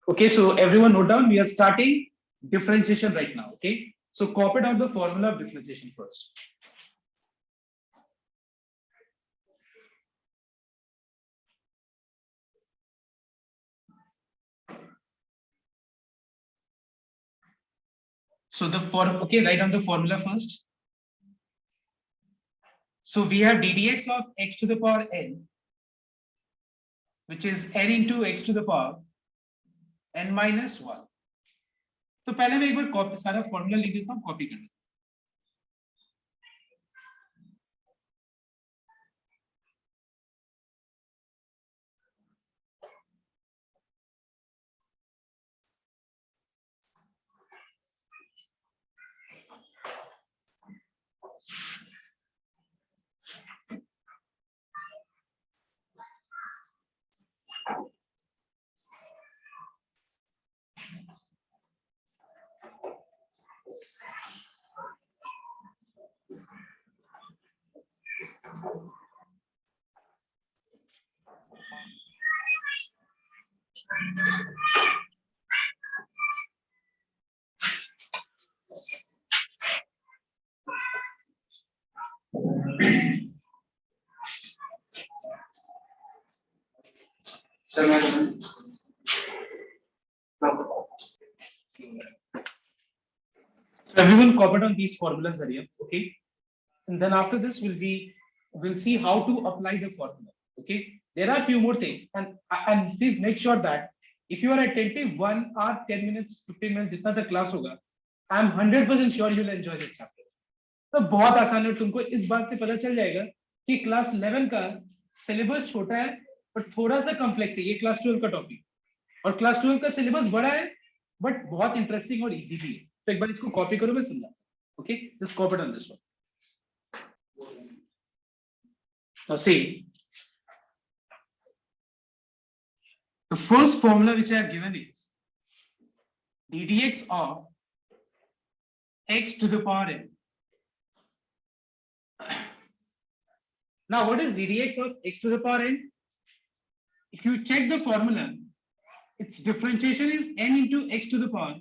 Okay, so everyone note down, we are starting differentiation right now. Okay, so copy down the formula of differentiation first. So the form, okay, write down the formula first. So we have ddx of x to the power n, which is n into x to the power n minus 1. तो पहले मैं एक बार copy सारा formula लिख देता हूँ, copy करना. So everyone copied on these formulas earlier, okay? And then after this, we'll see how to apply the formula. Okay, there are a few more things, and please make sure that if you are attentive 1 hour 10 minutes 15 minutes जितना तक class होगा, I am 100% sure you will enjoy this chapter. तो बहुत आसान है, तुमको इस बात से पता चल जाएगा कि क्लास 11 का सिलेबस छोटा है बट थोड़ा सा कॉम्प्लेक्स है, ये क्लास 12 का टॉपिक, और क्लास 12 का सिलेबस बड़ा है बट बहुत इंटरेस्टिंग और इजी भी है. तो एक बार इसको कॉपी करो, मैं समझाता हूं. Okay, just copy down this one. Now see, the first formula which I have given is ddx of x to the power n. Now what is ddx of x to the power n? If you check the formula, its differentiation is n into x to the power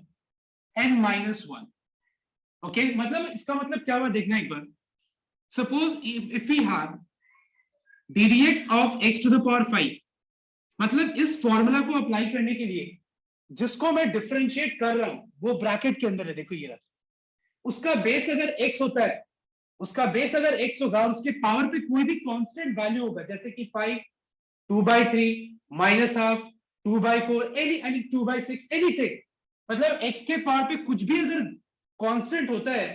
n minus 1. Okay, मतलब इसका मतलब क्या हुआ देखना एक बार. Suppose if we have ddx of x to the power 5, मतलब इस formula को अप्लाई करने के लिए जिसको मैं डिफरेंशिएट कर रहा हूं वो ब्रैकेट के अंदर है, देखो ये रहा. उसका बेस अगर x होता है, उसका बेस अगर x होगा और उसके पावर पे कोई भी कांस्टेंट वैल्यू होगा, जैसे कि 5, 2/3, -half, 2/4, any 2/6, एनीथिंग, मतलब x के पावर पे कुछ भी अगर कांस्टेंट होता है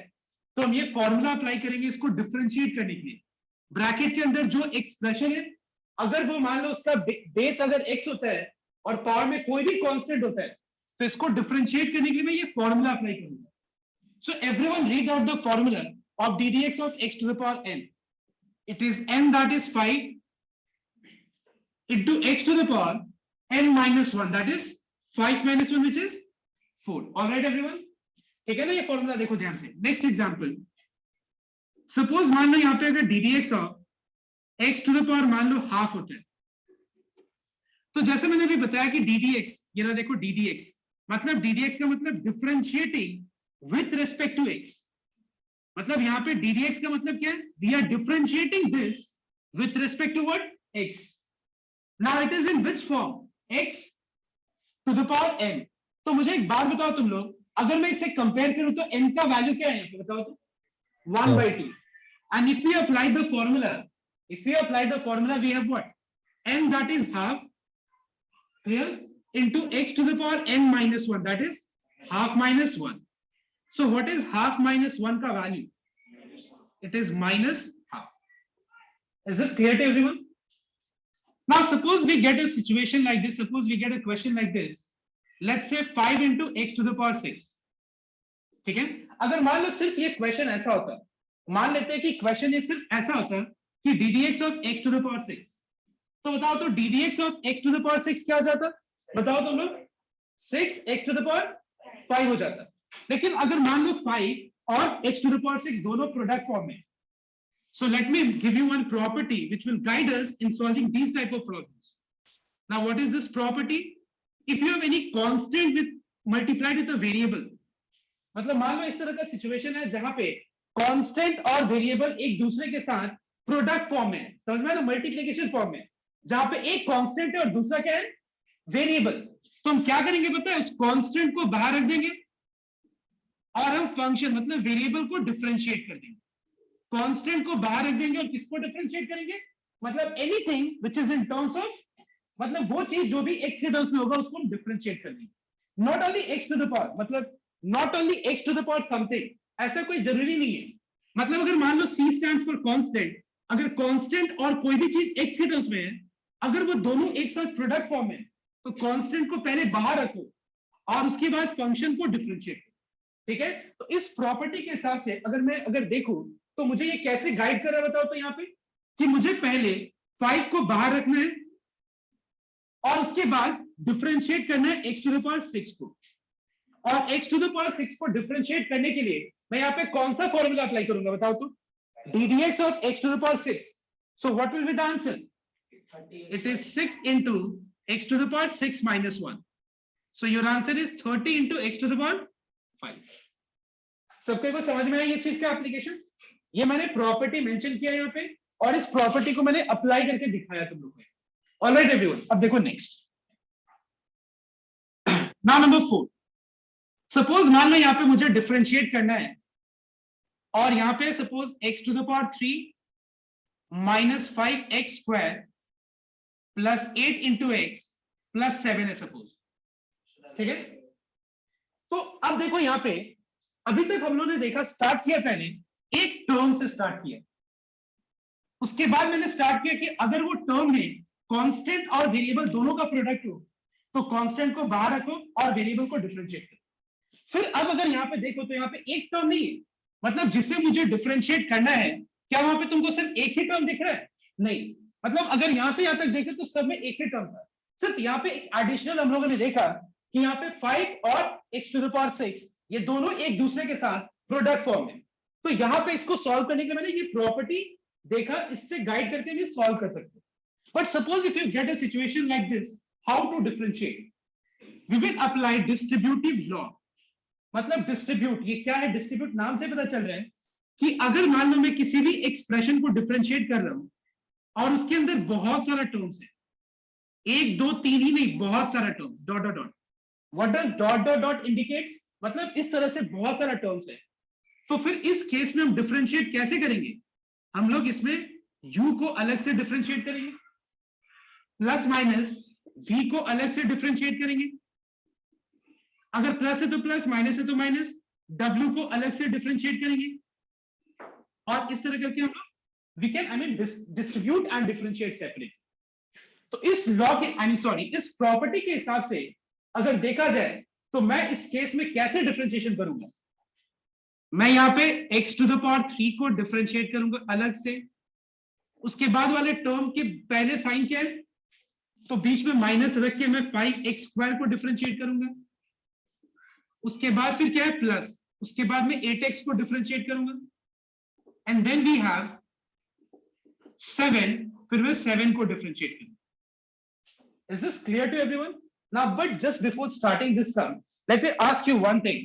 तो हम ये फॉर्मूला अप्लाई करेंगे इसको डिफरेंशिएट करने के लिए. ब्रैकेट के अंदर जो एक्सप्रेशन है, अगर वो मान लो उसका बेस अगर x होता है और पावर में कोई भी कांस्टेंट होता है तो इसको डिफरेंशिएट करने के लिए मैं ये फॉर्मूला अप्लाई करूंगा. So everyone read out the formula of ddx of x to the power n. It is n, that is 5, into x to the power n minus 1, that is 5 minus 1, which is 4. All right everyone, ठीक है ना. ये formula देखो ध्यान से. Next example, suppose मान लो यहाँ पे अगर ddx of x to the power मान लो हाफ होता है, तो जैसे मैंने अभी बताया कि ddx, ये ना देखो ddx, मतलब ddx का मतलब differentiating with respect to x. मतलब यहाँ पे ddx का मतलब क्या है, we are differentiating this with respect to what, x. Now it is in which form, x to the power n. तो मुझे एक बात बताओ तुम लोग, अगर मैं इसे कंपेयर करूं तो n का वैल्यू क्या है, बताओ तो 1/2. and if we apply the formula we have what, n, that is half, clear, into x to the power n minus 1, that is half minus 1. So what is half minus 1 ka value? It is minus half. Is this clear to everyone? Now suppose we get a situation like this, suppose we get a question like this, let's say 5 into x to the power 6. ठीक है, अगर मान लो सिर्फ ये question ऐसा होता, मान लेते हैं कि क्वेश्चन ये सिर्फ ऐसा होता कि ddx of x to the power 6, तो बताओ तो ddx of x to the power 6 क्या हो जाता, बताओ तुम लोग, 6x to the power 5 हो जाता. लेकिन अगर मान लो 5 और x to the power 6 दोनों प्रोडक्ट फॉर्म में, so let me give you one property which will guide us in solving these type of problems. Now what is this property? If you have any constant with multiplied with a variable, मतलब मान लो इस तरह का situation है जहां पे constant और variable एक दूसरे के साथ प्रोडक्ट फॉर्म में, समझ में आ रहा है, मल्टीप्लिकेशन फॉर्म में, जहां पे एक कांस्टेंट है और दूसरा क्या है, वेरिएबल। तो हम क्या करेंगे पता है, उस कांस्टेंट को बाहर रख देंगे और हम फंक्शन मतलब वेरिएबल को डिफरेंशिएट कर देंगे। कांस्टेंट को बाहर रख देंगे और किसको डिफरेंशिएट करेंगे, मतलब anything which is in terms of, मतलब वो चीज जो भी x के टर्म्स में होगा उसको हम डिफरेंशिएट कर देंगे। Not only x to the power, मतलब not only x to the power something, ऐसा कोई जरूरी नहीं है। मतलब अगर मान लो c स्टैंड्स फॉर कांस्टेंट, अगर कांस्टेंट और कोई भी चीज x के टर्म्स में है, अगर वो दोनों एक साथ प्रोडक्ट फॉर्म में, तो कांस्टेंट को पहले बाहर रखो और उसके बाद फंक्शन को डिफरेंशिएट करो। ठीक है, तो इस प्रॉपर्टी के हिसाब से अगर देखूं तो मुझे ये कैसे गाइड कर रहा है बताओ तो, यहाँ पे कि मुझे पहले 5 को बाहर रखना है और उसके बाद डिफरेंशिएट करना है x टू द पावर 6 को, और x टू द पावर 6 को डिफरेंशिएट करने के लिए मैं यहाँ पे कौन सा फॉर्मूला अप्लाई करूंगा बताओ तो, ddx of x to the power 6। So what will be the answer, it is 6 into x to the power 6 minus 1. So your answer is 30 into x to the power 5. सबके को समझ में आई ये चीज का एप्लीकेशन? ये मैंने प्रॉपर्टी मेंशन किया यहाँ पे और इस प्रॉपर्टी को मैंने अप्लाई करके दिखाया तुम लोगों को। ऑलराइट एवरीवन, अब देखो नेक्स्ट, नाउ नंबर 4। सपोज मान लो यहाँ पे मुझे डिफरेंशिएट करना है और यहाँ पे suppose x to the power 3 माइनस 5x square plus 8 into x plus 7 है सपोज, ठीक है। तो अब देखो यहाँ पे अभी तक हम लोगों ने देखा, स्टार्ट किया पहले एक टर्म से स्टार्ट किया, उसके बाद मैंने स्टार्ट किया कि अगर वो टर्म में कांस्टेंट और वेरिएबल दोनों का प्रोडक्ट हो तो कांस्टेंट को बाहर रखो और वेरिएबल को डिफरेंशिएट करो। फिर अब अगर यहाँ पे देखो तो यहाँ पे एक टर्म नहीं है, मतलब जिसे मुझे डिफरेंशिएट करना है, क्या वहां पे तुमको सिर्फ एक ही टर्म दिख रहा है? नहीं, मतलब अगर यहां से यहां तक देखे तो सब में एक ही टर्म था, सिर्फ यहाँ पे एक एडिशनल हम लोगों ने देखा कि यहाँ पे 5 और x टू द पावर 6 ये दोनों एक दूसरे के साथ प्रोडक्ट फॉर्म है। तो यहाँ पे इसको सॉल्व करने के लिए मैंने ये प्रॉपर्टी देखा, इससे गाइड करके भी सॉल्व कर सकते। But suppose if you get a situation like this, how to differentiate, we will apply distributive law. मतलब डिस्ट्रीब्यूट, ये क्या है, डिस्ट्रीब्यूट नाम से पता चल रहा है कि अगर मान लो मैं किसी भी एक्सप्रेशन को डिफरेंशिएट कर रहा हूं और उसके अंदर बहुत सारा टर्म्स है, 1 2 3 ही नहीं, बहुत सारा terms, dot dot dot, what does dot dot dot indicates, मतलब इस तरह से बहुत सारा टर्म्स है। तो फिर इस केस में हम डिफरेंशिएट कैसे करेंगे, हम लोग इसमें u को अलग से डिफरेंशिएट करेंगे, प्लस माइनस v को अलग से डिफरेंशिएट करेंगे, अगर प्लस है तो प्लस, माइनस है तो माइनस, w को अलग से डिफरेंशिएट करेंगे, और इस तरह करके हम लोग we can distribute and differentiate separately। तो इस लॉ के इस प्रॉपर्टी के हिसाब से अगर देखा जाए तो मैं इस केस में कैसे डिफरेंशिएशन करूंगा, मैं यहाँ पे x टू द पावर 3 को डिफरेंशिएट करूंगा अलग से, उसके बाद वाले टर्म के पहले साइन क्या है, तो बीच में माइनस रख के मैं 5x स्क्वायर को डिफरेंशिएट करूंगा, उसके बाद फिर क्या है प्लस, उसके बाद में 8x को डिफरेंशिएट करूंगा, एंड देन वी हैव 7, फिर मैं 7 को डिफरेंशिएट करूंगा। Is this clear to everyone? Now, but just before starting this sum, let me ask you one thing.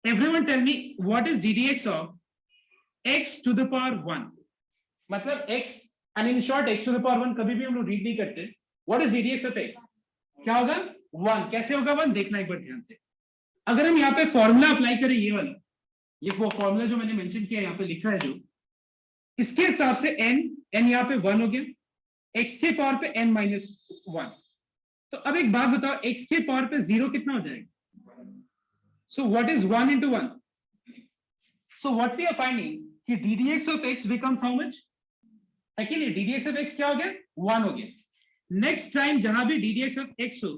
Everyone tell me what is ddx of x to the power 1? मतलब x, and in short x to the power 1 कभी भी हम लोग read नहीं करते। What is ddx of x? क्या होगा? 1। कैसे होगा 1? देखना एक बार ध्यान से। अगर हम यहाँ पे फॉर्मूला अप्लाई करें, ये वाला, ये वो फॉर्मूला जो मैंने मेंशन किया यहाँ पे लिखा है जो, इसके हिसाब से n यहाँ पे 1 हो गया, x के पावर पे n माइनस 1। तो अब एक बात बताओ, x के पावर पे 0 कितना हो जाएगा? So what is 1 into 1? So what we are finding कि ddx of x becomes how much? Actually ddx of x क्या हो गया? 1 हो गया। नेक्स्ट टाइम जहां भी ddx of x हो,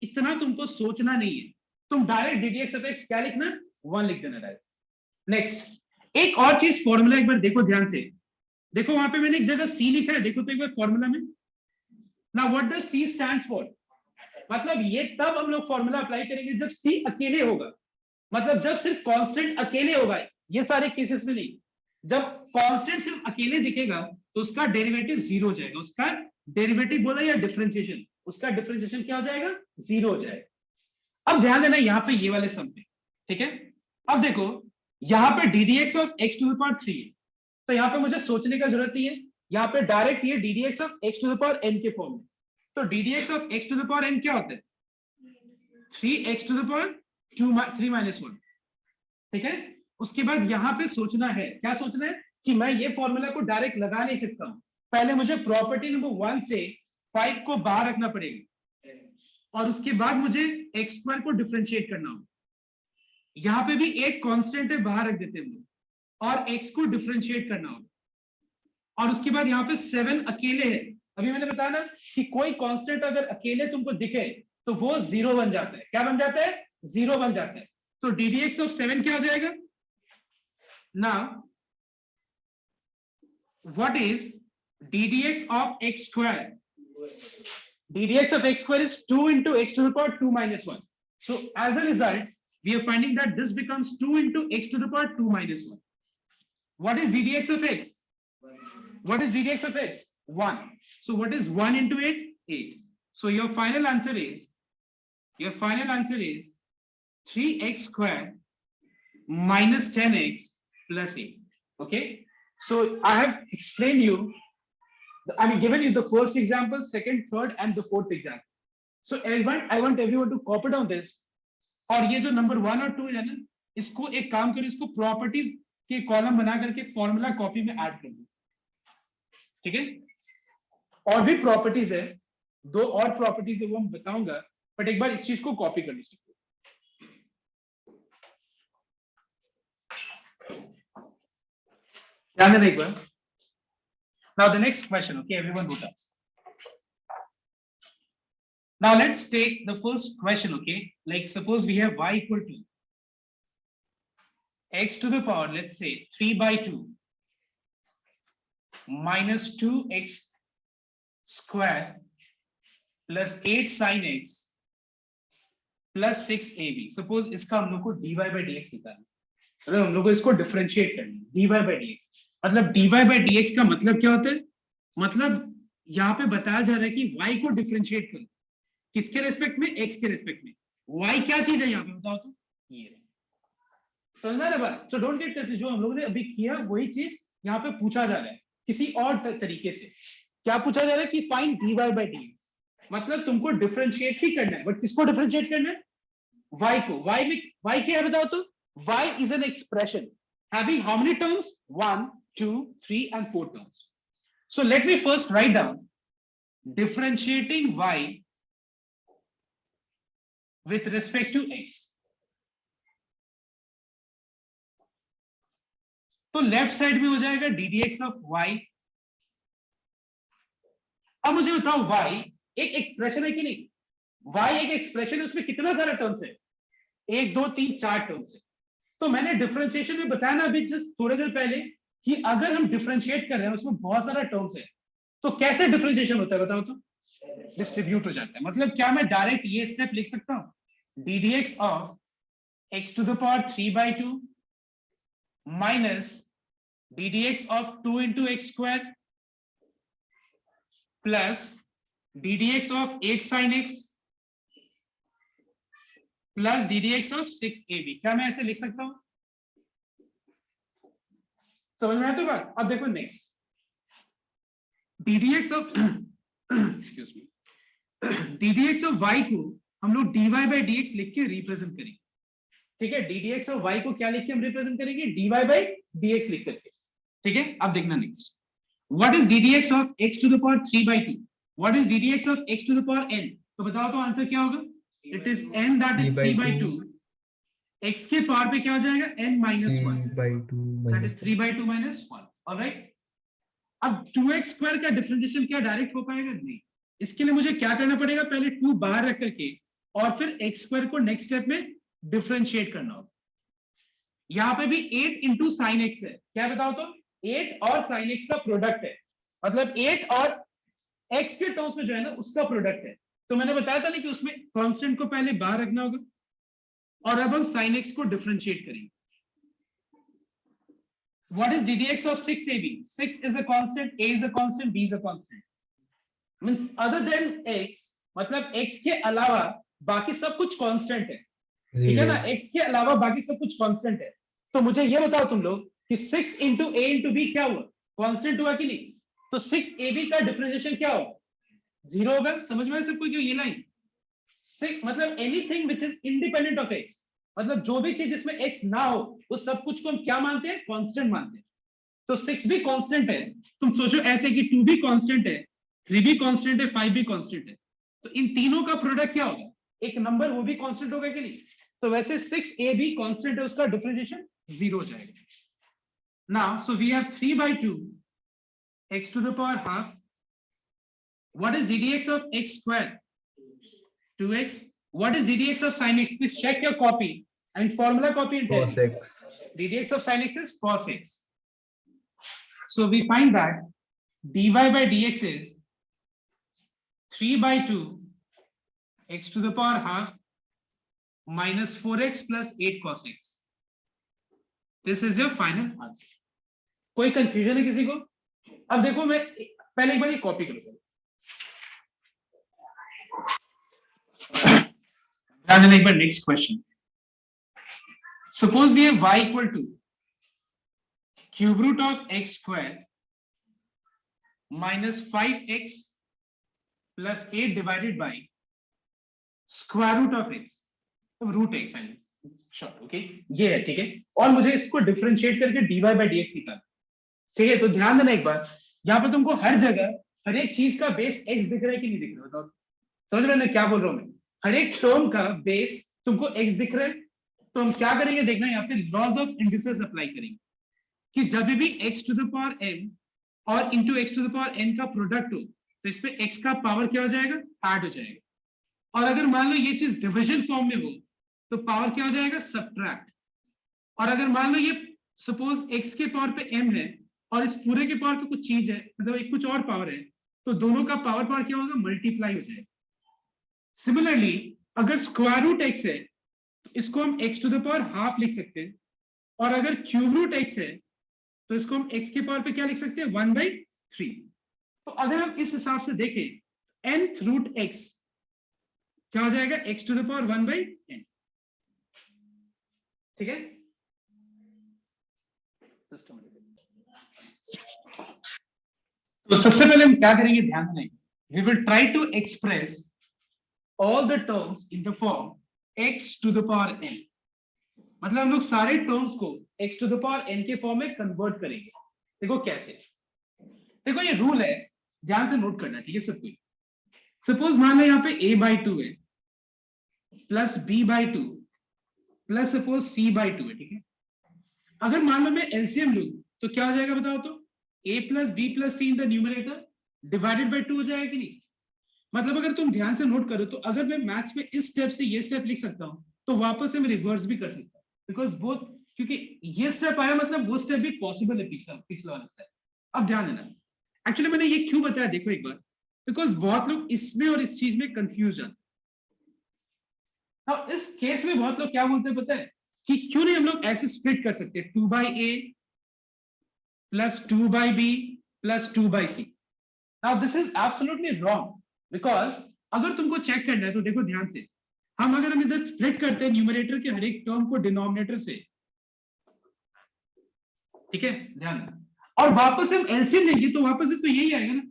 इतना तुमको सोचना नहीं है, तुम डायरेक्ट ddx of x क्या लिखना? 1 लिख देना डायरेक्ट। नेक्स्ट, एक और चीज फॉर्मूला एक बार देखो ध्यान से, देखो वहां पे मैंने एक जगह c लिखा है, देखो तो एक बार फॉर्मूला में। Now what does c stands for? मतलब ये तब हम लोग फॉर्मूला अप्लाई करेंगे जब c अकेले होगा, मतलब जब सिर्फ कांस्टेंट अकेले होगा, ये सारे केसेस में नहीं। जब कांस्टेंट सिर्फ अकेले दिखेगा तो उसका डेरिवेटिव 0 हो जाएगा, उसका डेरिवेटिव बोला या डिफरेंशिएशन, उसका डिफरेंशिएशन क्या हो जाएगा, 0 हो जाएगा। अब ध्यान देना यहाँ पे ये वाले सम पे, ठीक है। अब देखो यहाँ पे d d x of x to the power 3 है, तो यहाँ पे मुझे सोचने का जरूरत नहीं है, यहाँ पे डायरेक्ट ये d d x of x to the power n के फॉर्म में। तो d d x of x to the power n क्या होता है, 3x to the power 3 minus 1, ठीक है। उसके बाद यहाँ पे सोचना है, क्या सोचना है कि मैं ये फॉर्मूला को डायरेक्ट लगा नहीं सकता हूं, पहले मुझे प्रॉपर्टी नंबर 1 से 5 को बाहर रखना पड़ेगा, और उसके बाद मुझे एक्स स्क्वायर को डिफरेंशिएट करना होगा। यहाँ पे भी एक कांस्टेंट है, बाहर रख देते हैं, और एक्स को डिफरेंशिएट करना होगा, और उसके बाद यहाँ पे 7 अकेले है। अभी मैंने बताया ना कि कोई कांस्टेंट अगर अकेले तुमको दिखे तो वो 0 बन जाता है। क्या बन जाता है, 0 बन जाता है। तो डी डी एक्स ऑफ 7 क्या हो जाएगा ना, what is d d x of x square, D d x of x square is 2 into x to the power 2 minus 1. So as a result we are finding that this becomes 2 into x to the power 2 minus 1. What is dd x of x? What is dd x of x? 1. So what is 1 into 8? 8. So your final answer is 3x square minus 10x plus 8. Okay. So I have explained you, I mean given you the first example, second, third and the fourth example. So everyone, I want everyone to copy down this. और ये जो number 1 और 2 है ना, इसको एक काम करो, इसको प्रॉपर्टीज के कॉलम बना करके फॉर्मूला कॉपी में ऐड कर दो, ठीक है। और भी प्रॉपर्टीज है, 2 और प्रॉपर्टीज है वो मैं बताऊंगा, बट एक बार इस चीज को कॉपी कर लीजिए। ध्यान देना एक बार। Now the next question, okay, everyone wrote up. Now let's take the first question, okay? Like suppose we have y equal to x to the power, let's say 3 by 2 minus 2x square plus 8 sin x plus 6ab. Suppose इसका हम लोग को dy by dx निकालना है, मतलब हम लोग को इसको डिफरेंशिएट करना है, dy by dx। मतलब dy by dx का मतलब क्या होता है, मतलब यहाँ पे बताया जा रहा है कि y को डिफरेंशिएट करो, किसके रेस्पेक्ट में, x के रेस्पेक्ट में। y क्या चीज है यहाँ पे बताओ तो, ये समझ में आ रहा है। सो डोंट गेट कंफ्यूज, जो हम लोगों ने अभी किया वही चीज यहाँ पे पूछा जा रहा है किसी और तरीके से। क्या पूछा जा रहा है कि फाइंड dy by dx, मतलब तुमको डिफरेंशिएट ही करना है, बट किसको डिफरेंशिएट करना है, y को। y में y क्या है बताओ तो, y is an expression having how many terms, 1 2 3 and 4 terms. So let me first write down differentiating y with respect to x. तो लेफ्ट साइड में हो जाएगा d d x of y. अब मुझे बताओ y एक एक्सप्रेशन है कि नहीं, y एक एक्सप्रेशन है, उसमें कितना सारा टर्म्स है, 1 2 3 4 टर्म्स है। तो मैंने डिफरेंशिएशन में बताया ना अभी जस्ट थोड़ी देर पहले कि अगर हम डिफरेंशिएट कर रहे हैं उसमें बहुत सारा टर्म्स है, तो कैसे डिफरेंशिएशन होता है बताओ तो, डिस्ट्रीब्यूट हो जाता है। मतलब क्या मैं डायरेक्ट ये स्टेप लिख सकता हूं, d d x of x to the power 3 by 2 minus d d x of 2 into x square plus d d x of 8 sin x plus d d x of 6ab। क्या मैं ऐसे लिख सकता हूं, समझ में आया तो बात। अब देखो next, D d x of excuse me, D d x of y को हम लोग dy by dx लिख के रिप्रेजेंट करेंगे, ठीक है। D d x of y को क्या लिख के हम रिप्रेजेंट करेंगे, dy by dx लिख करके, ठीक है। अब देखना next, what is d d x of x to the power 3 by 2, what is d d x of x to the power n, तो बताओ तो आंसर क्या होगा, it is n that is 3 by 2, x के power पे क्या हो जाएगा n minus 1, that is 3 by 2 minus 1, alright. अब 2x स्क्वायर का डिफरेंशिएशन क्या डायरेक्ट हो पाएगा, नहीं। इसके लिए मुझे क्या करना पड़ेगा, पहले 2 बाहर रख करके और फिर x स्क्वायर को नेक्स्ट स्टेप में डिफरेंशिएट करना होगा। यहाँ पे भी 8 into sin x है, क्या बताओ तो, 8 और sin x का प्रोडक्ट है, मतलब 8 और x के टर्म्स में जो है ना उसका प्रोडक्ट है। तो मैंने बताया था ना कि उसमें कांस्टेंट को पहले बाहर रखना होगा, और अब हम sin x को डिफरेंशिएट करेंगे। What is ddx of 6ab? 6 is a constant, a is a constant, b is a constant. Means other than x, मतलब x के अलावा बाकी सब कुछ कांस्टेंट है, ठीक है जीरो। ना, x के अलावा बाकी सब कुछ कांस्टेंट है। तो मुझे ये बताओ तुम लोग कि 6 इंटू a इंटू बी क्या हुआ, कांस्टेंट हुआ कि नहीं? तो 6ab का डिफरेंशिएशन क्या होगा, जीरो होगा। समझ में सबको क्यों ये लाइन? मतलब anything which is independent of x, मतलब जो भी चीज जिसमें x ना हो वो सब कुछ को हम क्या मानते हैं, कांस्टेंट मानते हैं। तो 6 भी कांस्टेंट है, तुम सोचो ऐसे कि 2 भी कांस्टेंट है, 3 भी कांस्टेंट है, 5 भी कांस्टेंट है, तो इन तीनों का प्रोडक्ट क्या होगा, एक नंबर वो भी कांस्टेंट होगा कि नहीं? तो वैसे 6a भी कांस्टेंट है, उसका डिफरेंशिएशन जीरो हो जाएगा। Now so we have 3/2 x to the power half. What is ddx of x square? 2x. What is ddx of sin x? Please check your copy and formula copy and tell cos me. x. ddx of sin x is cos x. So we find that dy by dx is 3/2 x to the power half minus 4x plus 8 cos x. This is your final answer. कोई confusion है किसी को? अब देखो मैं पहले एक बार ये कॉपी करूंगा, ध्यान देना एक बार। Next question, suppose we have y equal to cube root of x square minus 5x plus 8 divided by square root of x, root x short, okay ये है, ठीक है। और मुझे इसको डिफरेंशिएट करके dy बाय dx निकालना, ठीक है। तो ध्यान देना एक बार, यहाँ पे तुमको हर जगह हर एक चीज का बेस x दिख रहा है कि नहीं दिख रहा, बताओ। समझ रहे हैं क्या बोल रहा हूँ मैं? हर एक टर्म का बेस तुमको x दिख रहा है, तो हम क्या करेंगे देखना, यहाँ पे लॉज ऑफ इंडिसेस अप्लाई करेंगे कि जब भी x to the power m और into x to the power n का प्रोडक्ट हो तो इसमें x का पावर क्या हो जाएगा, ऐड हो जाएगा। और अगर मान लो ये चीज डिविजन फॉर्म में हो तो पावर क्या हो जाएगा, सब्ट्रैक्ट। और अगर मान लो ये सपोज x के पावर पे m है और इस पूरे के पावर पे कुछ चीज है, मतलब एक कुछ और पावर है, तो दोनों का पावर पावर क्या होगा, मल्टीप्लाई हो जाएगा। सिमिलरली अगर स्क्वायर रूट x है तो इसको हम x to the power half लिख सकते हैं, और अगर क्यूब रूट x है तो इसको हम x के पावर पे क्या लिख सकते हैं, 1/3। तो अगर हम इस हिसाब से देखें nth रूट x क्या हो जाएगा, x to the power 1/n, ठीक है। तो सबसे पहले हम क्या करेंगे, ध्यान दें, we will try to express all the terms in the form x to the power n, मतलब हम लोग सारे टर्म्स को x to the power n के फॉर्म में कन्वर्ट करेंगे। देखो कैसे, देखो ये रूल है, ध्यान से नोट करना, ठीक है सब कोई। सपोज मान लो यहाँ पे a/2 है plus b/2 plus suppose c/2 है, ठीक है। अगर मान लो मैं एलसीएम लूं तो क्या हो जाएगा बताओ तो, a plus B plus C in the numerator divided by 2 हो जाएगा कि नहीं? मतलब अगर तुम ध्यान से नोट करो तो अगर मैं मैथ्स में इस स्टेप से ये स्टेप लिख सकता हूं तो वापस से मैं रिवर्स भी कर सकता हूं, बिकॉज बोथ, क्योंकि ये स्टेप आया मतलब वो स्टेप भी पॉसिबल है, पिछला पिछला वाला स्टेप। अब ध्यान देना, एक्चुअली मैंने ये क्यों बताया देखो एक बार, बिकॉज बहुत लोग इसमें और इस चीज में कंफ्यूज जाते हैं। अब इस केस में बहुत लोग क्या बोलते हैं पता है, कि क्यों नहीं हम लोग ऐसे स्प्लिट कर सकते, 2/a plus 2/b plus 2/c। Now this is absolutely wrong, because अगर तुमको चेक करना है तो देखो ध्यान से, हम अगर हम इधर स्प्लिट करते हैं न्यूमरेटर के हर एक टर्म को डिनोमिनेटर से, ठीक है ध्यान, और वापस हम एलसीएम लेंगे तो वापस से तो यही आएगा ना।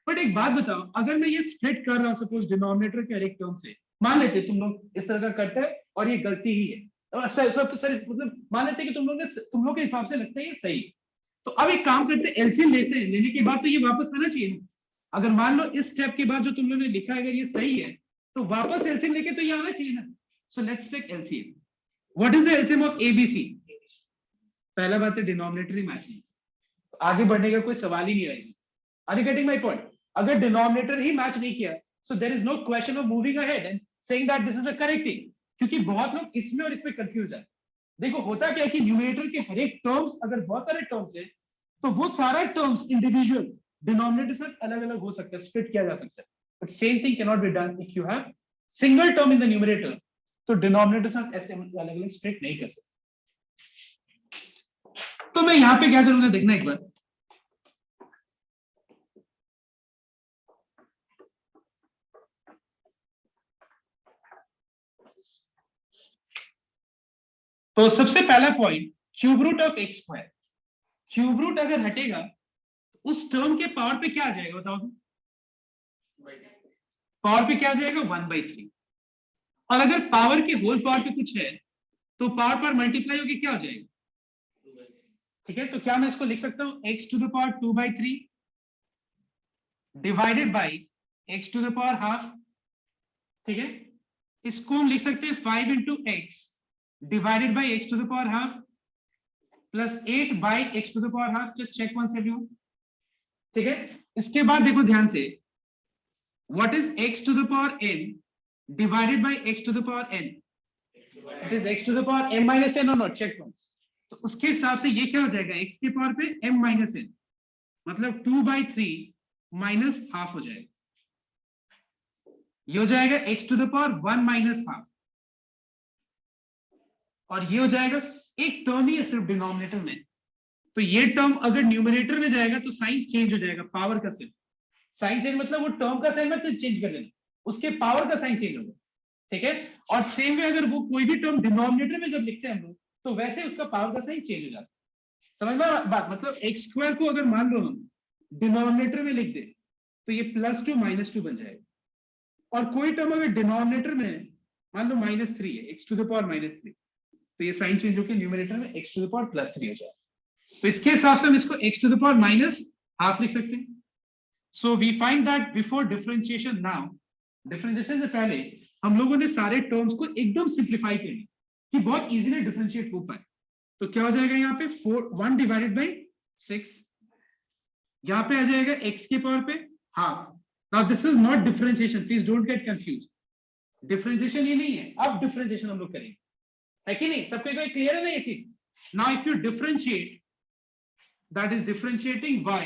बट एक बात बताओ, अगर मैं ये स्प्लिट कर रहा हूं सपोज डिनोमिनेटर के हर एक टर्म से, मान लेते तुम लोग इस तरह का करते हैं और ये गलती ही है, सर मतलब मान लेते कि तुम लोग के हिसाब से लगता है ये सही, तो अब एक काम करते हैं एलसीएम लेते हैं, लेने के बाद तो ये वापस आना चाहिए ना। अगर मान लो इस स्टेप के बाद जो तुम लोगों ने लिखा है अगर ये सही है तो वापस एलसीएम लेके तो ये आना चाहिए ना। So let's take LCM. What is the LCM of ABC? पहला बात है डिनोमिनेटर ही मैच नहीं, तो आगे बढ़ने का कोई सवाल ही नहीं रहेगा। Are you getting my point? अगर डिनोमिनेटर ही मैच नहीं किया so there is no question of moving ahead and saying that this is the correct thing, क्योंकि बहुत लोग इसमें और इसमें कंफ्यूज है। देखो होता क्या है कि न्यूमरेटर के हर एक टर्म्स अगर बहुत सारे टर्म्स है तो वो सारा टर्म्स इंडिविजुअल डिनोमिनेटर से अलग अलग हो सकता है, स्प्लिट किया जा सकता है, but same thing can not be done if you have single term in the numerator, तो डिनोमिनेटर से ऐसे अलग अलग स्प्लिट नहीं कर सकते। तो मैं यहां पे क्या करूंगा देखना एक बार, तो सबसे पहला point, cube root of x square, cube root अगर हटेगा तो उस टर्म के पावर पे क्या आ जाएगा बताओ तो? पावर पे क्या आ जाएगा 1/3। और अगर पावर के होल पावर पे कुछ है तो पावर पर मल्टीप्लाई होकर क्या हो जाएगा? ठीक है, तो क्या मैं इसको लिख सकता हूं x to the power 2/3 divided by x to the power half. ठीक है, इसको हम लिख सकते हैं 5 into x divided by x to the power half plus 8 by x to the power half. Just check once everyone. ठीक है, इसके बाद देखो ध्यान से, what is x to the power n divided by x to the power n? It is x to the power m minus n और not, check once. तो उसके हिसाब से ये क्या हो जाएगा, x के पावर पे m माइनस n, मतलब 2/3 माइनस हाफ हो जाएगा। ये हो जाएगा x to the power 1 minus half, और ये हो जाएगा एक टर्म ही है सिर्फ डिनोमिनेटर में। तो ये टर्म अगर न्यूमरेटर में जाएगा तो साइन चेंज हो जाएगा, पावर का सिर्फ साइन चेंज, मतलब वो टर्म का साइन मत चेंज कर लेना, उसके पावर का साइन चेंज होगा। ठीक है, और सेम वे अगर वो कोई भी टर्म डिनोमिनेटर में जब लिखते हैं हम लोग तो वैसे उसका पावर का साइन चेंज हो जाता है। समझ में बात? मतलब एक्स स्क्वायर को अगर मान लो हम डिनोमिनेटर में लिख दे तो ये +2 -2 बन जाएगा, और कोई टर्म अगर डिनोमिनेटर में मान लो -3 है, x टू द पावर -3, तो ये साइन चेंज होकर न्यूमरेटर में x टू द पावर +3 हो जाएगा। तो इसके हिसाब से हम इसको x to the power -half लिख सकते हैं। So we find that before differentiation, now differentiation से पहले हम लोगों ने सारे टर्म्स को एकदम सिंप्लीफाई कर लिया कि बहुत इजीली डिफरेंशिएट हो पाए। तो क्या हो जाएगा यहाँ पे 1 डिवाइडेड बाई 6, यहाँ पे आ जाएगा x के पावर पे half. Now this is not differentiation, please don't get confuse. Differentiation ये नहीं है, अब डिफरेंशिएशन हम लोग करेंगे, है कि नहीं? सबके कोई क्लियर है ना ये चीज? Now if you differentiate, that is differentiating y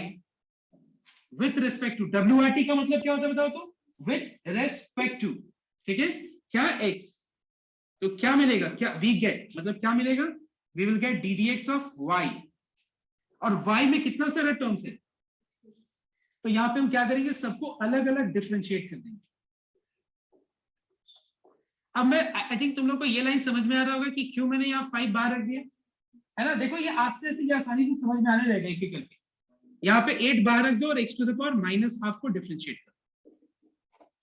with respect to, WRT का मतलब क्या होता है बताओ तो? With respect to. ठीक है, क्या x, तो क्या मिलेगा, क्या वी गेट, मतलब क्या मिलेगा, we will get ddx of y, और y में कितना सारा टर्म्स है, तो यहाँ पे हम क्या करेंगे, सबको अलग अलग डिफरेंशिएट कर देंगे। अब मैं आई थिंक तुम लोग को ये लाइन समझ में आ रहा होगा कि क्यों मैंने यहाँ 5 बाहर रख दिया है ना। देखो ये आस्ते आस्ते आसानी से समझ में आने लगेगा एक एक करके। यहाँ पे 8 बाहर रख दो और x to the power -half को डिफरेंशिएट करो,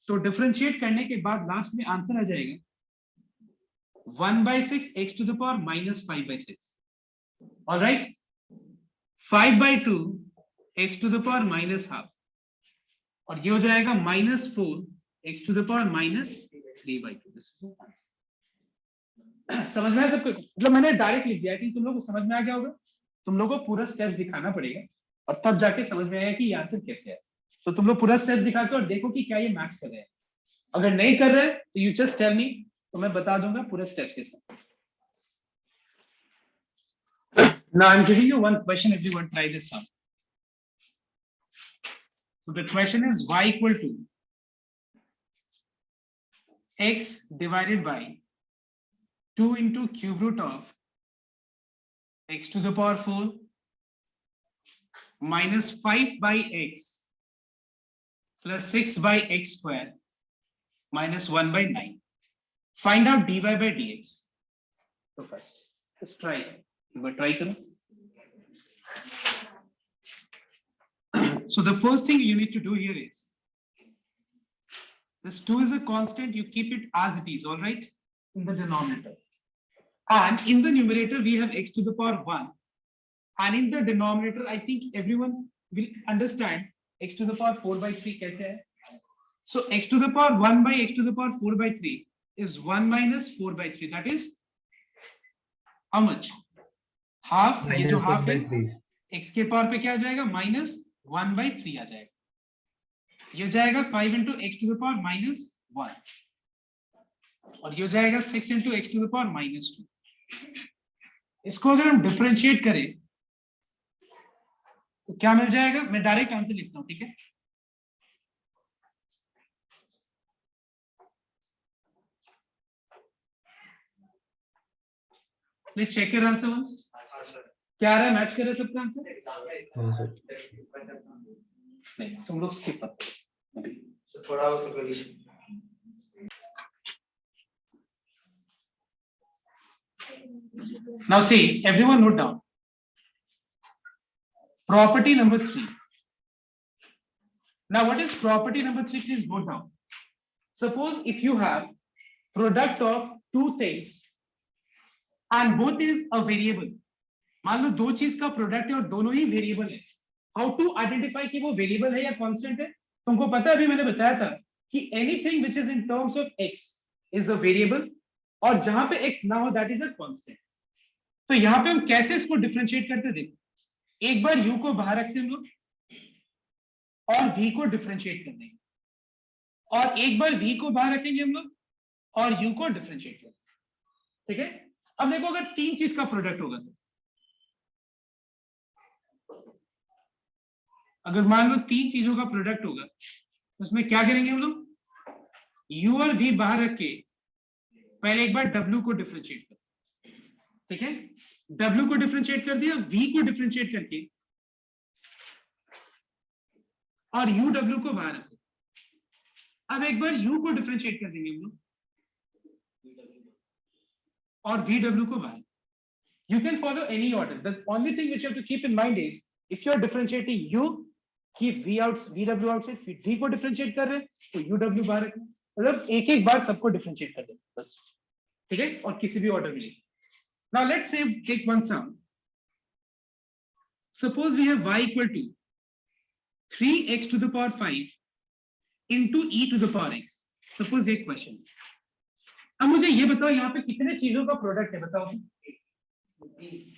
तो डिफरेंशिएट करने के बाद लास्ट में आंसर आ जाएगा 1/6 x to the power -5/6। Alright, 5/2 x to the power -half, और ये हो जाएगा -4 x टू द पावर -3/2। समझ में आया सबको? मतलब मैंने डायरेक्ट लिख दिया कि तुम लोग को समझ में आ गया होगा। तुम लोग को पूरा स्टेप्स दिखाना पड़ेगा और तब जाके समझ में आएगा कि ये आंसर कैसे है। तो तुम लोग पूरा स्टेप्स दिखा के और देखो कि क्या ये मैच कर रहे हैं। अगर नहीं कर रहे तो यू जस्ट टेल मी, तो मैं बता दूंगा पूरे स्टेप्स के साथ। Now I'm giving you one question, everyone try this sum. So the question is y equal to x divided by 2 into cube root of x to the power 4 minus 5 by x plus 6 by x square minus 1 by 9. Find out dy by dx. So first, let's try. Try करो. So the first thing you need to do here is, this 2 is a constant, you keep it as it is, all right, in the denominator. And in the numerator, we have x to the power 1. And in the denominator, I think everyone will understand x to the power 4/3 kaise hai. So x to the power 1 by x to the power 4/3 is 1 minus 4/3. That is how much? Half. ये जो half है x के power पे क्या आ जाएगा, -1/3 आ जाएगा। ये हो जाएगा 5 into x to the power -1, और ये हो जाएगा 6 into x to the power -2। इसको अगर हम डिफरेंशिएट करें तो क्या मिल जाएगा, मैं डायरेक्ट आंसर लिखता हूं, ठीक है। Please check your answer once. क्या आ रहा है, मैच कर रहा है सबका आंसर? नहीं, तुम लोग स्किप मत अभी थोड़ा वो तो करिए। Now see, everyone note down. Property number 3. Now what is property number 3? Please note down. Suppose if you have product of two things and both is a variable. मान लो दो चीज का प्रोडक्ट है और दोनों ही वेरिएबल है. हाउ टू आइडेंटिफाई कि वो वेरिएबल है या कांस्टेंट है? तुमको पता है, अभी मैंने बताया था कि anything which is in terms of x is a variable और जहां पे x ना हो दैट इज अ कांस्टेंट. तो यहाँ पे हम कैसे इसको डिफरेंशिएट करते, देखो एक बार u को बाहर रखते हम लोग और v को डिफरेंशिएट कर देंगे, और एक बार v को बाहर रखेंगे हम लोग और u को डिफरेंशिएट कर देंगे. ठीक है. अब देखो अगर तीन चीज का प्रोडक्ट होगा तो अगर मान लो तीन चीजों का प्रोडक्ट होगा तो उसमें क्या करेंगे हम लोग? u और v बाहर रख के पहले एक बार w को डिफरेंशिएट कर. ठीक है. w को डिफरेंशिएट कर दिया, v को डिफरेंशिएट करके और uw को बाहर रखो. अब एक बार u को डिफरेंशिएट कर देंगे हम लोग और vw को बाहर. You can follow any order. The only thing which you have to keep in mind is if you are differentiating u, keep vw outside. v को डिफरेंशिएट कर रहे हैं तो uw बाहर रखना. मतलब एक एक बार सबको डिफरेंशिएट कर देना बस. ठीक है. और किसी भी ऑर्डर में. Now let's say take one sum. Suppose we have y equal to 3x to the power 5 into e to the power x. Suppose एक क्वेश्चन. अब मुझे ये बताओ यहाँ पे कितने चीजों का प्रोडक्ट है, बताओ.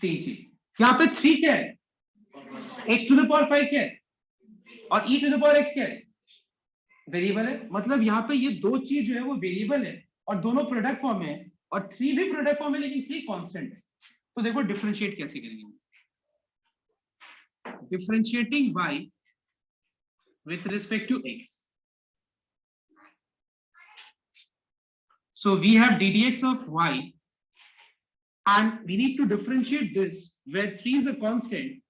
तीन चीज. यहाँ पे 3 क्या है? x to the power 5 क्या है? और e to the power x क्या है? वेरिएबल है. मतलब यहाँ पे ये दो चीज जो है वो वेरिएबल है और दोनों प्रोडक्ट फॉर्म है और 3 भी प्रोडक्ट फॉर्म है लेकिन 3 कांस्टेंट है. तो देखो डिफरेंशिएट कैसे करेंगे. Differentiating y with respect to x. So we have ddx of y and we need to differentiate this where 3 is a constant.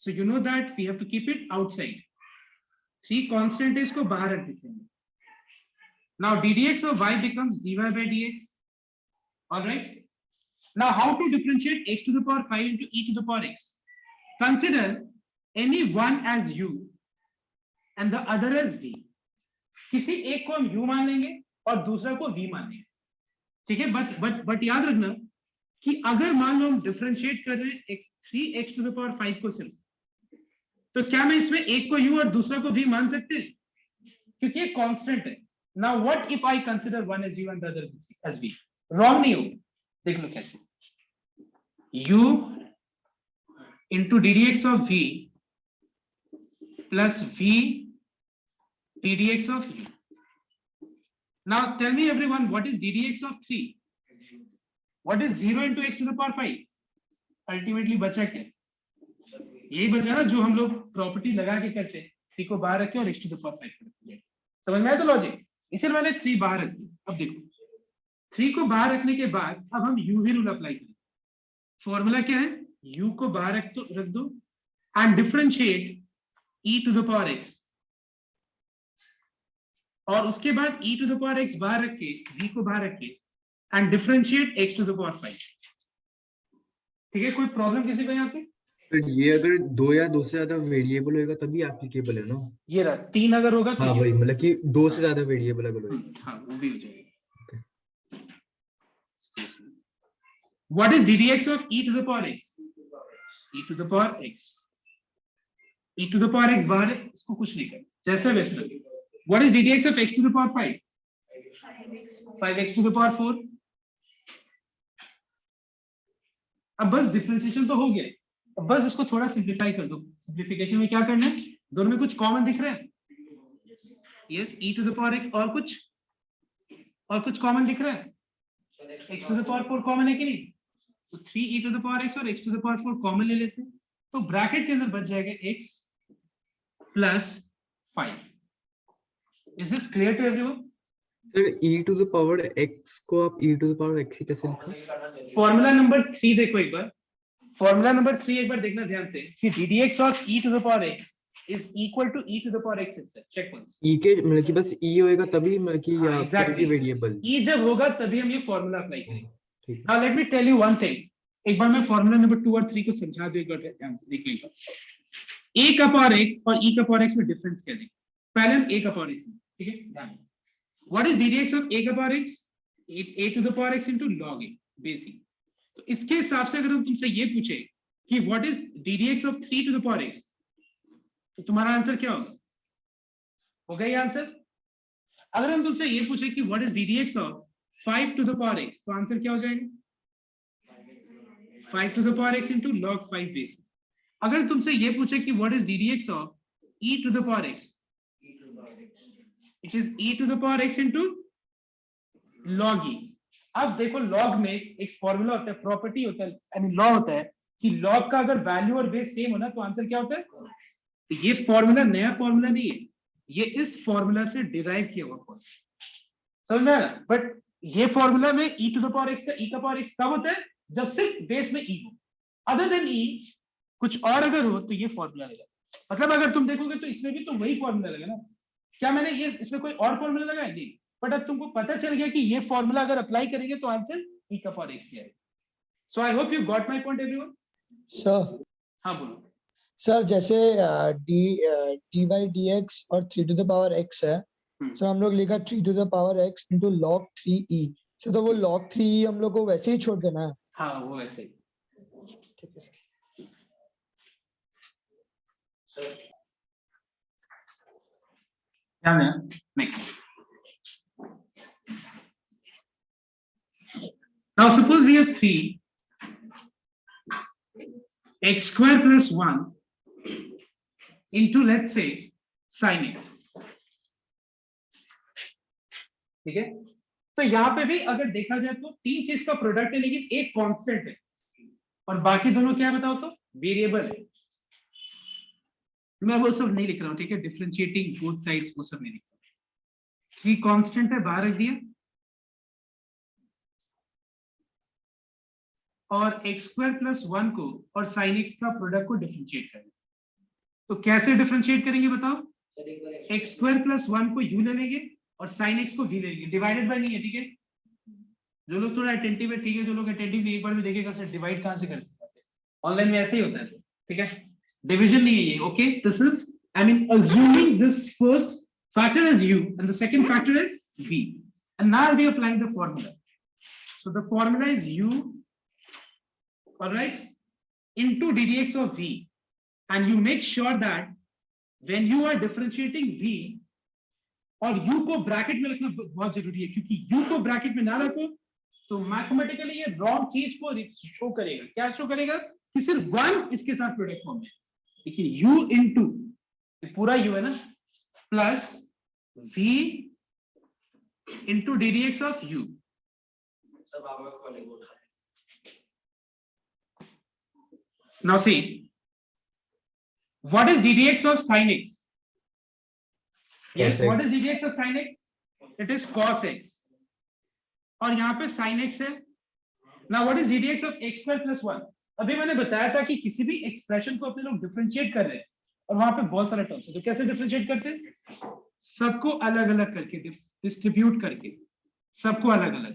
So you know that we have to keep it outside. 3 constant is को बाहर रख देते हैं. Now ddx of y becomes dy by dx. All right. Now how to differentiate x to the power 5 into e to the power x? Consider any one as u and the other as v. किसी एक को हम u मान लेंगे और दूसरा को v मान लेंगे. ठीक है. बट याद रखना कि अगर मान लो हम डिफरेंशिएट कर रहे हैं 3x to the power 5 को सिर्फ, तो क्या मैं इसमें एक को u और दूसरा को v मान सकते हैं? क्योंकि ये कांस्टेंट है. Now what if I consider one as u and the other as v? Wrong नहीं होगा. देख लो कैसे. u into ddx of v plus v ddx of u. Now tell me everyone, what is ddx of 3? What is 0 into x to the power 5? Ultimately बचा क्या? यही बचा ना जो हम लोग प्रॉपर्टी लगा के करते हैं. 3 को बाहर रखे और x to the power 5 रखते. समझ में आया तो लॉजिक? इसलिए मैंने 3 बाहर रख दिया. अब देखो 3 को बाहर रखने के बाद अब हम u v रूल अप्लाई करें. फॉर्मूला क्या है? u को बाहर रख दो and differentiate e to the power x और उसके बाद e to the power x बाहर रख के v को बाहर रख के and differentiate x to the power 5. ठीक है. कोई प्रॉब्लम किसी को यहाँ पे? फिर ये अगर दो या दो से ज्यादा वेरिएबल होगा तभी एप्लीकेबल है ना. ये रहा 3 अगर होगा तो हाँ भाई, मतलब कि दो से ज्यादा वेरिएबल अगर होगा. हाँ वो भी हो जाएगा. What is ddx of e to the power x? e to the power x. e to the power x बाहर है, इसको कुछ नहीं करना, जैसा वैसा रखें. What is ddx of x to the power 5? 5x to the power 4. अब बस डिफरेंशिएशन तो हो गया. अब बस इसको थोड़ा सिंप्लीफाई कर दो. सिंप्लीफिकेशन में क्या करना है? दोनों में कुछ कॉमन दिख रहा है? Yes. e to the power x और कुछ कॉमन दिख रहा है? x to the power 4 common है कि नहीं? तो 3e to the power x और x to the power 4 common ले लेते हैं. तो ब्रैकेट के अंदर बच जाएगा x plus 5. Is this clear to everyone? फिर e to the power x को आप e to the power x ही कैसे लिखा? फॉर्मूला नंबर 3 देखो एक बार. फॉर्मूला नंबर 3 एक बार देखना ध्यान से कि ddx of e to the power x is equal to e to the power x itself. Check once. e के मतलब कि बस e होएगा तभी, मतलब कि हाँ, exactly. वेरिएबल e जब होगा तभी हम ये फॉर्मूला अप्लाई करेंगे. Now let me tell you one thing. एक बार मैं फॉर्मूला नंबर 2 और 3 को समझा दूं, एक बार ध्यान से देख लीजिए। a का पावर x और e का पावर x में डिफरेंस क्या देंगे? पहले हम a का पावर x, ठीक है, ध्यान। What is ddx of a का power x? a to the power x into log a basic. तो इसके हिसाब से अगर हम तुमसे ये पूछे कि what is ddx of 3 to the power x, तो तुम्हारा आंसर क्या होगा ये आंसर? अगर हम तुमसे ये पूछे कि what is ddx of 5 to the power x, तो आंसर क्या हो जाएगा? 5 to the power x into log 5 basic. अगर तुमसे ये पूछे कि what is ddx of e to the power x, it is e to the power x into log e। अब देखो लॉग में एक फॉर्मूला होता है, प्रॉपर्टी होता है, आई मीन लॉ होता है कि लॉग का अगर वैल्यू और बेस सेम हो ना तो आंसर क्या होता है? तो ये फॉर्मूला नया फॉर्मूला नहीं है, ये इस फॉर्मूला से डिराइव किया हुआ फॉर्मूला, समझ में आया? बट ये फॉर्मूला में e to the power x का e का पावर x कब होता है? जब सिर्फ बेस में e हो, अदर देन e कुछ और अगर हो तो ये फॉर्मूला लगेगा। मतलब अगर तुम देखोगे तो इसमें भी तो वही फॉर्मूला लगेगा ना। क्या मैंने ये इसमें कोई और फॉर्मूला लगाया? नहीं, बट अब तुमको पता चल गया कि ये फॉर्मूला अगर अप्लाई करेंगे तो आंसर e का पावर x आएगा। So I hope you got my point everyone. Sir हाँ बोलो। सर जैसे डी बाई डी एक्स और 3 टू द पावर x है, सर हम लोग लिखा 3 to the power x into log 3e, सो तो वो log 3e हम लोग को वैसे ही छोड़ देना है? हाँ वो ऐसे ही, ठीक है sir. next. Now suppose we have 3 x square plus 1 into let's say sin x, ठीक है। तो यहाँ पे भी अगर देखा जाए तो तीन चीज का प्रोडक्ट है, लेकिन एक कांस्टेंट है और बाकी दोनों क्या है बताओ तो? वेरिएबल है। मैं वो सब नहीं लिख रहा हूँ, ठीक है, डिफरेंशिएटिंग बोथ साइड्स वो सब नहीं लिख रहा हूँ। 3 कांस्टेंट है, बाहर रख दिया, और x स्क्वायर प्लस 1 को और sin x का प्रोडक्ट को डिफरेंशिएट करेंगे। तो कैसे डिफरेंशिएट करेंगे बताओ? x स्क्वायर प्लस 1 को u ले लेंगे और sin x को v ले लेंगे, डिवाइडेड बाय नहीं है, ठीक है। जो लोग थोड़ा अटेंटिव है, ठीक है, जो लोग अटेंटिव नहीं, एक बार भी देखेगा सर डिवाइड कहां से करते हैं, ऑनलाइन में ऐसे ही होता है, ठीक है, डिवीजन नहीं है ये। Okay, this is I mean assuming this first factor is u and the second factor is v, and now we applying the formula. So the formula is u, all right, into ddx of v, and you make sure that when you are differentiating v और u को bracket में रखना बहुत जरूरी है, क्योंकि u को bracket में ना रखो तो मैथमेटिकली ये रॉन्ग चीज को शो करेगा। क्या शो करेगा? कि सिर्फ 1 इसके साथ प्रोडक्ट फॉर्म है, लेकिन u इनटू पूरा u है ना plus v into ddx of u। Now see, what is ddx of sin x? Yes, what is ddx of sin x? It is cos x. और यहाँ पे sin x है। Now what is ddx of x square plus 1? अभी मैंने बताया था कि किसी भी एक्सप्रेशन को अपने लोग डिफरेंशिएट कर रहे हैं और वहां पे बहुत सारे टर्म्स है, तो कैसे डिफरेंशिएट करते हैं? सबको अलग अलग करके, डिस्ट्रीब्यूट करके, सबको अलग अलग।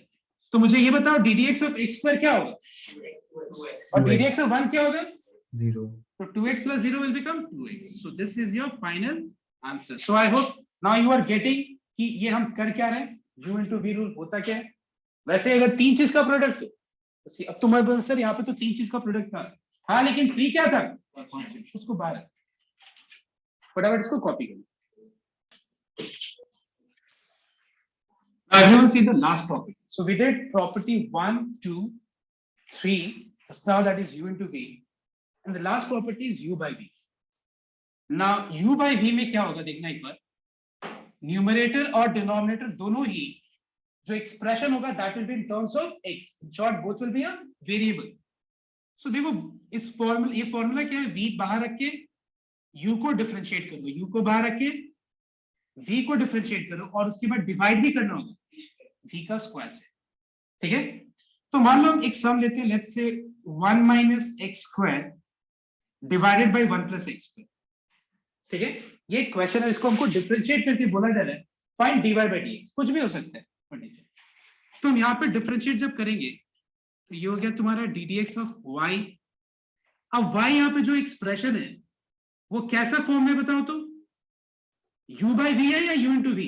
तो मुझे ये बताओ ddx of x square क्या होगा और ddx of 1 क्या होगा? 0. So 2x plus 0 will become 2x. So this is your final answer. So I hope now you are getting कि ये हम कर क्या रहे हैं, u into v rule होता क्या है। वैसे अगर तीन चीज का प्रोडक्ट तो अब तुम्हारे सर यहाँ पे तो तीन चीज का प्रोडक्ट था, हाँ, लेकिन 3 क्या था? उसको बाहर फटाफट इसको कॉपी करो। Everyone see the last property. So we did property 1, 2, 3. Now that is u into v. And the last property is u by v. Now u by v में क्या होगा देखना एक बार, न्यूमरेटर और डिनोमिनेटर दोनों ही जो एक्सप्रेशन होगा that will be in terms of x. In short, both will be a variable. So देखो इस फॉर्मूला, ये फॉर्मूला क्या है, v बाहर रख के u को डिफरेंशिएट करो, u को बाहर रख के v को डिफरेंशिएट करो और उसके बाद डिवाइड भी करना होगा v का स्क्वायर से, ठीक है। तो मान लो हम एक सम लेते हैं, let's say 1 minus x square divided by 1 plus x square, ठीक है। ये क्वेश्चन है, इसको हमको डिफरेंशिएट करके बोला जा रहा है फाइंड dy by dx, कुछ भी हो सकता है। तो हम यहाँ पे डिफरेंशिएट जब करेंगे तो ये हो गया तुम्हारा d d x of y. अब y यहाँ पे जो एक्सप्रेशन है वो कैसा फॉर्म में बताओ तो, u बाई वी है या u इंटू वी?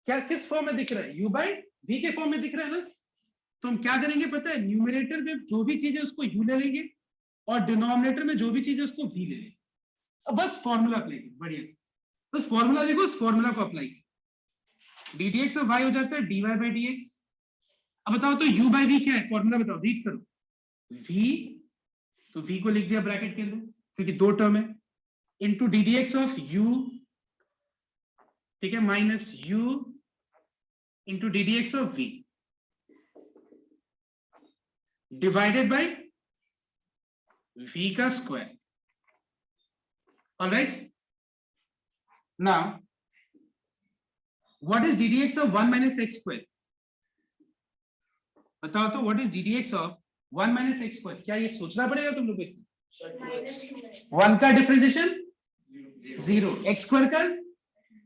क्या किस फॉर्म में दिख रहा है? u बाई वी के फॉर्म में दिख रहा है ना। तो हम क्या करेंगे पता है, न्यूमरेटर में जो भी चीज है उसको u ले लेंगे और डिनोमिनेटर में जो भी चीज है उसको v ले लेंगे। अब बस फॉर्मूला अप्लाई करें, बढ़िया। बस फॉर्मूला देखो, उस फॉर्मूला को अप्लाई करें। D d x of y हो जाता है d y by d x. अब बताओ तो u बाई वी क्या है, फॉर्मूला बताओ, रीड करो। v, तो v को लिख दिया ब्रैकेट के अंदर क्योंकि दो टर्म है, into D d x of u, ठीक है, minus u into D d x of v divided by v का square. Alright, now what is d d x of 1 minus x square? बताओ तो what is d d x of 1 minus x square? क्या ये सोचना पड़ेगा तुम लोग को? 1 का डिफरेंशिएशन 0, एक्स स्क्वायर का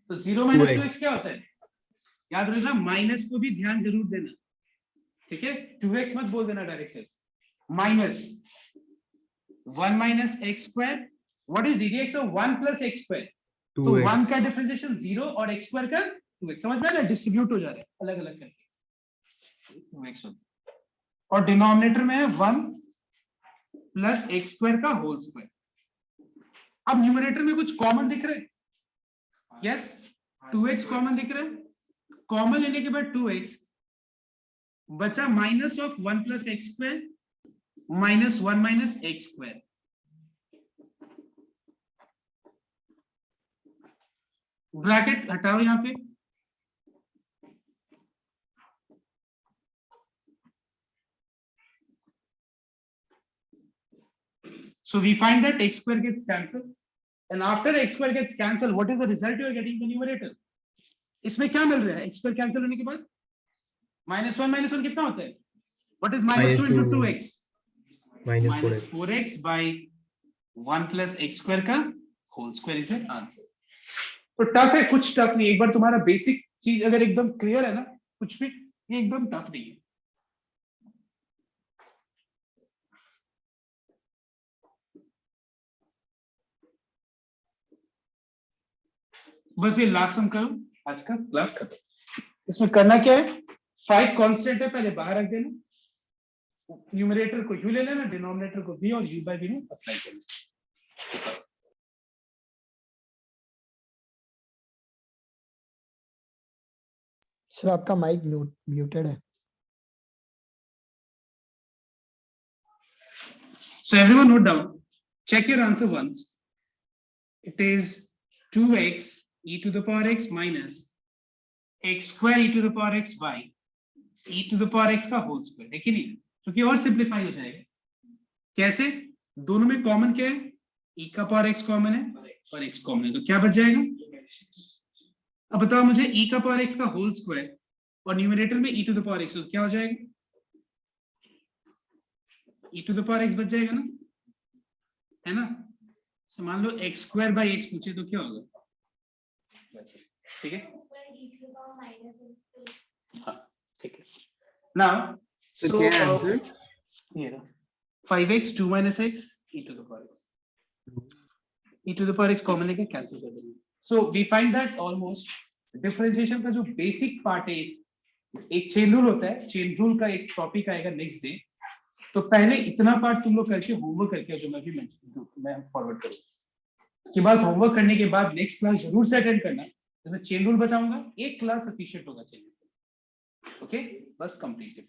तो 0 माइनस 2x क्या होता है? याद रखना, माइनस को भी ध्यान जरूर देना, ठीक है, 2x मत बोल देना डायरेक्ट से। Minus 1 minus x square, what is d d x of 1 plus x square? तो 1 का डिफरेंशिएशन 0 और x स्क्वायर का 2x, समझ में आ रहा है? डिस्ट्रीब्यूट हो जा रहा है अलग अलग करके 2x और डिनोमिनेटर में है 1 प्लस एक्स स्क्वायर का होल स्क्वायर। अब न्यूमरेटर में कुछ कॉमन दिख रहा है? यस, 2x कॉमन दिख रहा है। कॉमन लेने के बाद 2x बचा minus of 1 plus x square minus 1 minus x square. Bracket हटाओ यहां पे, so we find that x square gets cancelled and after x square gets cancelled what is the result you are getting in the numerator? इसमें क्या मिल रहा है x square cancel होने के बाद? -1 कितना होता है? what is -2 into 2x? -4x by 1 plus x square का whole square is an answer। तो टफ है, कुछ टफ नहीं। एक बार तुम्हारा बेसिक चीज अगर एकदम क्लियर है ना, कुछ भी ये एकदम टफ नहीं है। बस ये लास्ट सम करो, आज का क्लास खत्म। इसमें करना क्या है, 5 कांस्टेंट है, पहले बाहर रख देना, न्यूमरेटर को u ले लेना, डिनोमिनेटर को v और u बाय v में अप्लाई करना। सर आपका माइक म्यूटेड है। So everyone note down, check your answer once. It is 2x e to the power x minus x square e to the power x by e to the power x का whole square है कि नहीं? क्योंकि और simplify हो जाएगा। कैसे? दोनों में कॉमन क्या है? e का पावर x कॉमन है और x कॉमन है, तो क्या बच जाएगा? अब बताओ मुझे e का पावर x का होल स्क्वायर और न्यूमरेटर में e to the power x, तो क्या हो जाएगा? e to the power x बच जाएगा ना, है ना? तो मान लो x स्क्वायर बाई x पूछे तो क्या होगा? ठीक है, हाँ ठीक है। नाउ So क्या आंसर? ये रहा 5x 2 minus x e to the power x, e to the power x common लेके कैंसिल कर देंगे। So we find that almost differentiation का जो बेसिक पार्ट है, एक चेन रूल होता है, चेन रूल का एक टॉपिक आएगा नेक्स्ट डे। तो पहले इतना पार्ट तुम लोग करके होमवर्क करके, जो मैं फॉरवर्ड करूंगा। उसके बाद होमवर्क करने के बाद नेक्स्ट क्लास जरूर से अटेंड करना, तो चेन रूल बताऊंगा, एक क्लास सफिशिएंट होगा चेन रूल। ओके, बस कंप्लीट।